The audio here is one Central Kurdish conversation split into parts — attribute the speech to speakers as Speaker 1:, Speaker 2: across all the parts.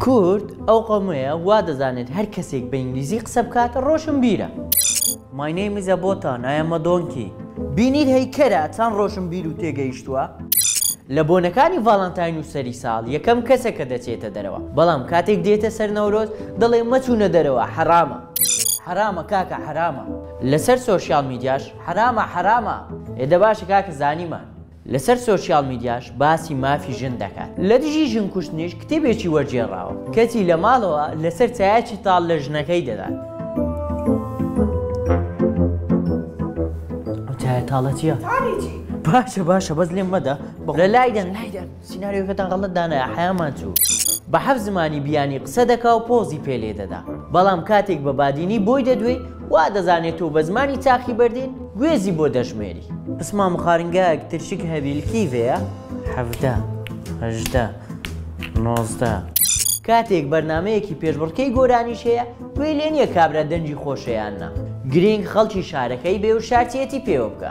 Speaker 1: کورد ئەو قەومەیە وا دەزانێت هەر کەسێک بە ئینگلیزی قسە بکاتە ڕۆشن بیرە. My name is Abotan, I am a donkey. بینید هەیکەرە چەند ڕۆشن بیر و تێگەیشتووە؟ لە بۆنەکانی ڤاڵەنتاین و سەری ساڵ یەکەم کەسەکە دەچێتە دەرەوە، بەڵام کاتێک دێتە سەر نەورۆز دەڵێ مەچوونە دەرەوە، حرامە. حرامە کاکە حرامە. لەسەر سۆشیال میدیاش حرامە. ئێدە باشە کاکە زانیمان. لەسەر سۆشیال میدیاش باسی مافی ژن دەکات. لە دژی ژن کوشتنیش کتێبێکی وەرجێڕاوە کەچی لە ماڵەوە لەسەر چایەکی تاڵ لە ژنەکەی دەدات. ئەو چایە تاڵە چییە؟ باشە بەس لێم مەدە لە لایدەن سیناریۆکەتان غەڵەت دانایە حەیامان چوو. بە حەف زمانی بیانی قسە دەکا و پۆزی پێلێ دەدا، بەڵام کاتێک بە بادینی بۆی دەدوێ وا دەزانێت و بە زمانی چاخی بەردین گوێزی بۆ دەژمێری. بسما مخارنگایەک ترشک هەبیلکیڤەیە 17 18 19 کاتێک بەرنمەیەکی پێشبڕکەی گۆرانیش هەیە گوێی لێ نییە کابرا دەنجی خۆشەیاننا گرنگ خەڵکی شارەکەی بێ و شارچێتی پێوە بکە.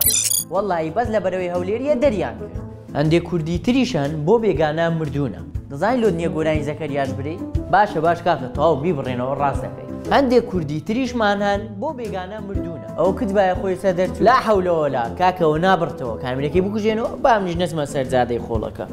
Speaker 1: وەڵڵی بەس لە بەرەوەی هەولێریە دەریان کرد. هەندێک کوردی تریشان بۆ بێگانە مردوونە. دەزانین لۆ نییە گۆرانی زەکەریاش برێ؟ باشە باش کاکە تەواو بیبڕێنەوە ڕاست دەکەی. هەندێک کوردی تریشمان هەن بۆ بێگانە مردوونە. ئەو کتبایە خۆی سەدەرچوو لا حەولە وەلا کاکەوە نابڕتەوە کامێرەکەی بکوژێنەوە با منیش نەچمە سەر جادەی خۆڵەکە.